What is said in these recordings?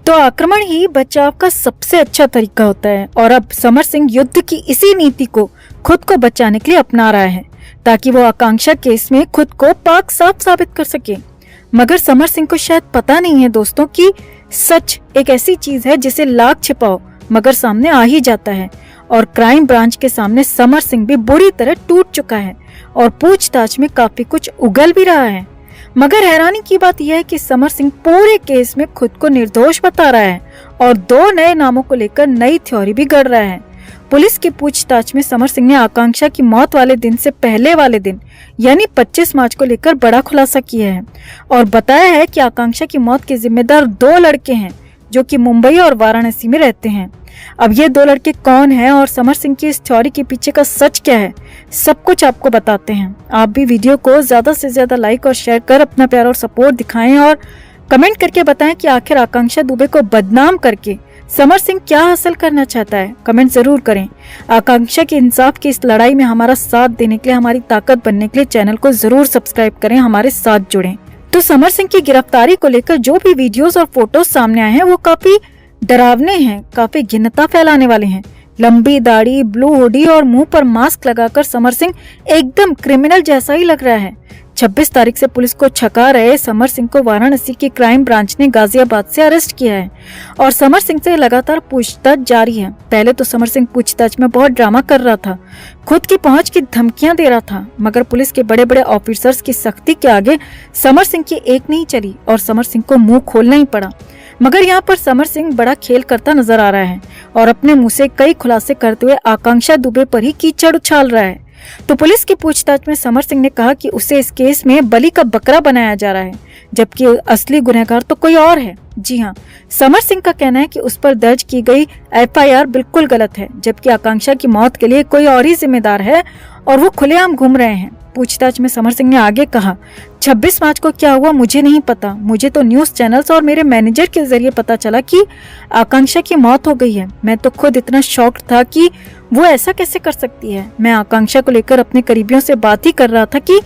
तो आक्रमण ही बचाव का सबसे अच्छा तरीका होता है और अब समर सिंह युद्ध की इसी नीति को खुद को बचाने के लिए अपना रहा है ताकि वो आकांक्षा केस में खुद को पाक साफ साबित कर सके। मगर समर सिंह को शायद पता नहीं है दोस्तों कि सच एक ऐसी चीज है जिसे लाख छिपाओ मगर सामने आ ही जाता है। और क्राइम ब्रांच के सामने समर सिंह भी बुरी तरह टूट चुका है और पूछताछ में काफी कुछ उगल भी रहा है। मगर हैरानी की बात यह है कि समर सिंह पूरे केस में खुद को निर्दोष बता रहा है और दो नए नामों को लेकर नई थ्योरी भी गढ़ रहा है। पुलिस की पूछताछ में समर सिंह ने आकांक्षा की मौत वाले दिन से पहले वाले दिन यानी 25 मार्च को लेकर बड़ा खुलासा किया है और बताया है कि आकांक्षा की मौत के जिम्मेदार दो लड़के हैं जो कि मुंबई और वाराणसी में रहते हैं। अब ये दो लड़के कौन हैं और समर सिंह की इस थ्योरी के पीछे का सच क्या है, सब कुछ आपको बताते हैं। आप भी वीडियो को ज्यादा से ज्यादा लाइक और शेयर कर अपना प्यार और सपोर्ट दिखाएं और कमेंट करके बताएं कि आखिर आकांक्षा दुबे को बदनाम करके समर सिंह क्या हासिल करना चाहता है। कमेंट जरूर करें। आकांक्षा के इंसाफ की इस लड़ाई में हमारा साथ देने के लिए, हमारी ताकत बनने के लिए चैनल को जरूर सब्सक्राइब करें, हमारे साथ जुड़ें। तो समर सिंह की गिरफ्तारी को लेकर जो भी वीडियोस और फोटोज सामने आए हैं वो काफी डरावने हैं, काफी घिनता फैलाने वाले हैं। लंबी दाढ़ी, ब्लू हुडी और मुंह पर मास्क लगाकर समर सिंह एकदम क्रिमिनल जैसा ही लग रहा है। 26 तारीख से पुलिस को छका रहे समर सिंह को वाराणसी की क्राइम ब्रांच ने गाजियाबाद से अरेस्ट किया है और समर सिंह से लगातार पूछताछ जारी है। पहले तो समर सिंह पूछताछ में बहुत ड्रामा कर रहा था, खुद की पहुंच की धमकियां दे रहा था, मगर पुलिस के बड़े बड़े ऑफिसर्स की सख्ती के आगे समर सिंह की एक नहीं चली और समर सिंह को मुंह खोलना ही पड़ा। मगर यहाँ पर समर सिंह बड़ा खेल करता नजर आ रहा है और अपने मुंह से कई खुलासे करते हुए आकांक्षा दुबे पर ही कीचड़ उछाल रहा है। तो पुलिस की पूछताछ में समर सिंह ने कहा कि उसे इस केस में बलि का बकरा बनाया जा रहा है जबकि असली गुनहगार तो कोई और है। जी हाँ, समर सिंह का कहना है कि उस पर दर्ज की गई FIR बिल्कुल गलत है जबकि आकांक्षा की मौत के लिए कोई और ही जिम्मेदार है और वो खुलेआम घूम रहे हैं। पूछताछ में समर सिंह ने आगे कहा, 26 मार्च को क्या हुआ मुझे नहीं पता, मुझे तो न्यूज चैनल्स और मेरे मैनेजर के जरिए पता चला कि आकांक्षा की मौत हो गई है। मैं तो खुद इतना शॉक्ड था कि वो ऐसा कैसे कर सकती है। मैं आकांक्षा को लेकर अपने करीबियों से बात ही कर रहा था कि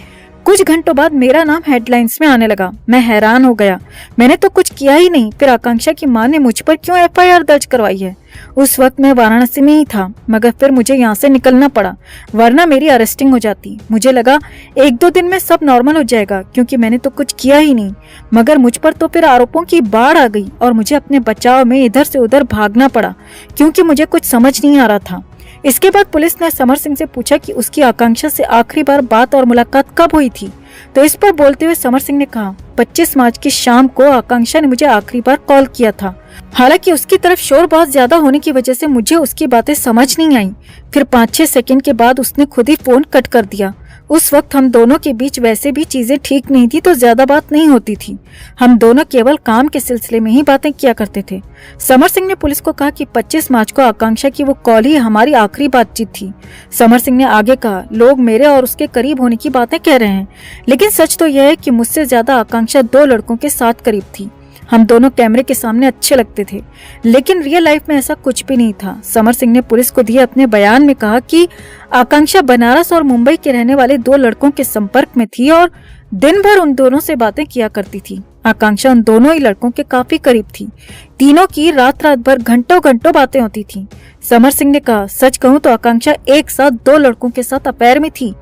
कुछ घंटों बाद मेरा नाम हेडलाइंस में आने लगा। मैं हैरान हो गया, मैंने तो कुछ किया ही नहीं, फिर आकांक्षा की मां ने मुझ पर क्यों FIR दर्ज करवाई है। उस वक्त मैं वाराणसी में ही था मगर फिर मुझे यहाँ से निकलना पड़ा वरना मेरी अरेस्टिंग हो जाती। मुझे लगा 1-2 दिन में सब नॉर्मल हो जाएगा क्योंकि मैंने तो कुछ किया ही नहीं, मगर मुझ पर तो फिर आरोपों की बाढ़ आ गई और मुझे अपने बचाव में इधर से उधर भागना पड़ा क्योंकि मुझे कुछ समझ नहीं आ रहा था। इसके बाद पुलिस ने समर सिंह से पूछा कि उसकी आकांक्षा से आखिरी बार बात और मुलाकात कब हुई थी। तो इस पर बोलते हुए समर सिंह ने कहा, 25 मार्च की शाम को आकांक्षा ने मुझे आखिरी बार कॉल किया था। हालांकि उसकी तरफ शोर बहुत ज्यादा होने की वजह से मुझे उसकी बातें समझ नहीं आई। फिर 5-6 सेकंड के बाद उसने खुद ही फोन कट कर दिया। उस वक्त हम दोनों के बीच वैसे भी चीजें ठीक नहीं थी तो ज्यादा बात नहीं होती थी। हम दोनों केवल काम के सिलसिले में ही बातें किया करते थे। समर सिंह ने पुलिस को कहा कि 25 मार्च को आकांक्षा की वो कॉल ही हमारी आखिरी बातचीत थी। समर सिंह ने आगे कहा, लोग मेरे और उसके करीब होने की बातें कह रहे हैं लेकिन सच तो यह है कि मुझसे ज्यादा आकांक्षा 2 लड़कों के साथ करीब थी। हम दोनों कैमरे के सामने अच्छे लगते थे लेकिन रियल लाइफ में ऐसा कुछ भी नहीं था। समर सिंह ने पुलिस को दिए अपने बयान में कहा कि आकांक्षा बनारस और मुंबई के रहने वाले 2 लड़कों के संपर्क में थी और दिन भर उन दोनों से बातें किया करती थी। आकांक्षा उन दोनों ही लड़कों के काफी करीब थी। तीनों की रात भर घंटों घंटों बातें होती थी। समर सिंह ने कहा, सच कहूं तो आकांक्षा एक साथ 2 लड़कों के साथ अफेयर में थी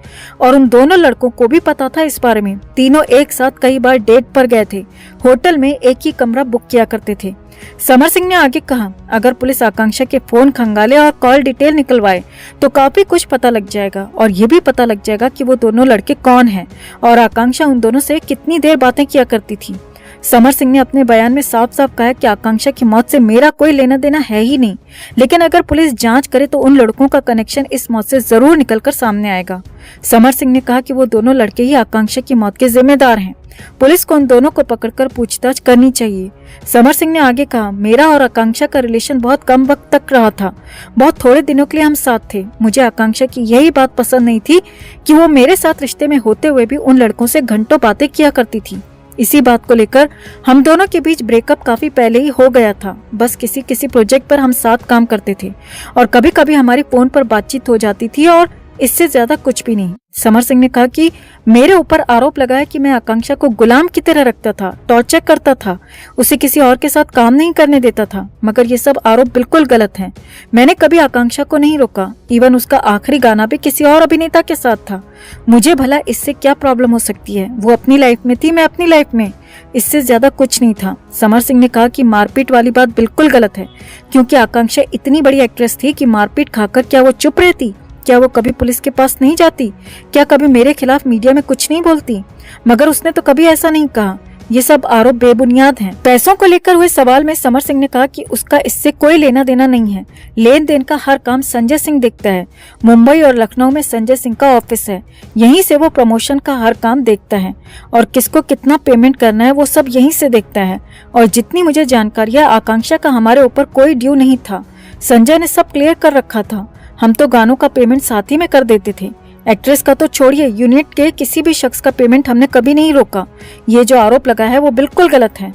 और उन दोनों लड़कों को भी पता था इस बारे में। तीनों एक साथ कई बार डेट पर गए थे, होटल में एक ही कमरा बुक किया करते थे। समर सिंह ने आगे कहा, अगर पुलिस आकांक्षा के फोन खंगाले और कॉल डिटेल निकलवाए तो काफी कुछ पता लग जाएगा और ये भी पता लग जाएगा कि वो दोनों लड़के कौन हैं और आकांक्षा उन दोनों से कितनी देर बातें किया करती थी। समर सिंह ने अपने बयान में साफ साफ कहा कि आकांक्षा की मौत से मेरा कोई लेना देना है ही नहीं, लेकिन अगर पुलिस जांच करे तो उन लड़कों का कनेक्शन इस मौत से जरूर निकलकर सामने आएगा। समर सिंह ने कहा कि वो दोनों लड़के ही आकांक्षा की मौत के जिम्मेदार हैं। पुलिस को उन दोनों को पकड़कर पूछताछ करनी चाहिए। समर सिंह ने आगे कहा, मेरा और आकांक्षा का रिलेशन बहुत कम वक्त तक रहा था, बहुत थोड़े दिनों के लिए हम साथ थे। मुझे आकांक्षा की यही बात पसंद नहीं थी कि वो मेरे साथ रिश्ते में होते हुए भी उन लड़कों से घंटों बातें किया करती थी। इसी बात को लेकर हम दोनों के बीच ब्रेकअप काफी पहले ही हो गया था। बस किसी प्रोजेक्ट पर हम साथ काम करते थे और कभी कभी हमारी फोन पर बातचीत हो जाती थी और इससे ज्यादा कुछ भी नहीं। समर सिंह ने कहा कि मेरे ऊपर आरोप लगा है कि मैं आकांक्षा को गुलाम की तरह रखता था, टॉर्चर करता था, उसे किसी और के साथ काम नहीं करने देता था, मगर ये सब आरोप बिल्कुल गलत हैं। मैंने कभी आकांक्षा को नहीं रोका, इवन उसका आखिरी गाना भी किसी और अभिनेता के साथ था। मुझे भला इससे क्या प्रॉब्लम हो सकती है? वो अपनी लाइफ में थी, मैं अपनी लाइफ में, इससे ज्यादा कुछ नहीं था। समर सिंह ने कहा कि मारपीट वाली बात बिल्कुल गलत है, क्योंकि आकांक्षा इतनी बड़ी एक्ट्रेस थी कि मारपीट खाकर क्या वो चुप रहती? क्या वो कभी पुलिस के पास नहीं जाती? क्या कभी मेरे खिलाफ मीडिया में कुछ नहीं बोलती? मगर उसने तो कभी ऐसा नहीं कहा। ये सब आरोप बेबुनियाद हैं। पैसों को लेकर हुए सवाल में समर सिंह ने कहा कि उसका इससे कोई लेना देना नहीं है। लेन देन का हर काम संजय सिंह देखता है। मुंबई और लखनऊ में संजय सिंह का ऑफिस है, यहीं से वो प्रमोशन का हर काम देखता है और किसको कितना पेमेंट करना है वो सब यहीं से देखता है। और जितनी मुझे जानकारी है, आकांक्षा का हमारे ऊपर कोई ड्यू नहीं था। संजय ने सब क्लियर कर रखा था। हम तो गानों का पेमेंट साथ ही में कर देते थे। एक्ट्रेस का तो छोड़िए, यूनिट के किसी भी शख्स का पेमेंट हमने कभी नहीं रोका। ये जो आरोप लगा है वो बिल्कुल गलत है।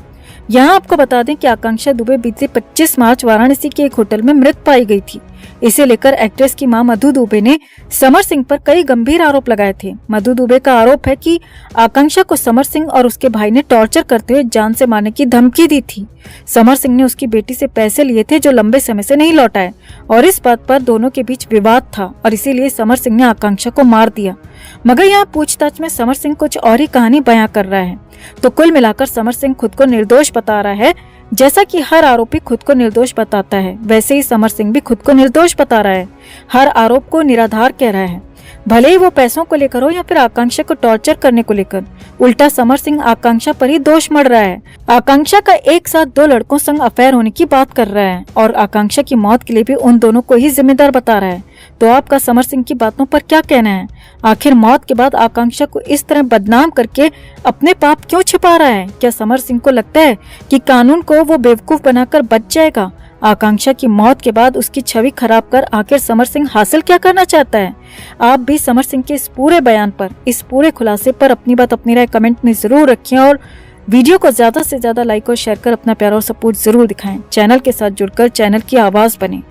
यहाँ आपको बता दें कि आकांक्षा दुबे बीते 25 मार्च वाराणसी के एक होटल में मृत पाई गई थी। इसे लेकर एक्ट्रेस की मां मधु दुबे ने समर सिंह पर कई गंभीर आरोप लगाए थे। मधु दुबे का आरोप है कि आकांक्षा को समर सिंह और उसके भाई ने टॉर्चर करते हुए जान से मारने की धमकी दी थी। समर सिंह ने उसकी बेटी से पैसे लिए थे जो लंबे समय से नहीं लौटाए और इस बात पर दोनों के बीच विवाद था और इसीलिए समर सिंह ने आकांक्षा को मार दिया। मगर यहाँ पूछताछ में समर सिंह कुछ और ही कहानी बयां कर रहा है। तो कुल मिलाकर समर सिंह खुद को निर्दोष बता रहा है। जैसा कि हर आरोपी खुद को निर्दोष बताता है, वैसे ही समर सिंह भी खुद को निर्दोष बता रहा है। हर आरोप को निराधार कह रहा है, भले ही वो पैसों को लेकर हो या फिर आकांक्षा को टॉर्चर करने को लेकर। उल्टा समर सिंह आकांक्षा पर ही दोष मढ़ रहा है। आकांक्षा का एक साथ 2 लड़कों संग अफेयर होने की बात कर रहा है और आकांक्षा की मौत के लिए भी उन दोनों को ही जिम्मेदार बता रहा है। तो आपका समर सिंह की बातों पर क्या कहना है? आखिर मौत के बाद आकांक्षा को इस तरह बदनाम करके अपने पाप क्यों छिपा रहा है? क्या समर सिंह को लगता है कि कानून को वो बेवकूफ बनाकर बच जाएगा? आकांक्षा की मौत के बाद उसकी छवि खराब कर आखिर समर सिंह हासिल क्या करना चाहता है? आप भी समर सिंह के इस पूरे बयान पर, इस पूरे खुलासे पर अपनी बात, अपनी राय कमेंट में जरूर रखें और वीडियो को ज्यादा से ज्यादा लाइक और शेयर कर अपना प्यार और सपोर्ट जरूर दिखाएं। चैनल के साथ जुड़कर चैनल की आवाज बने।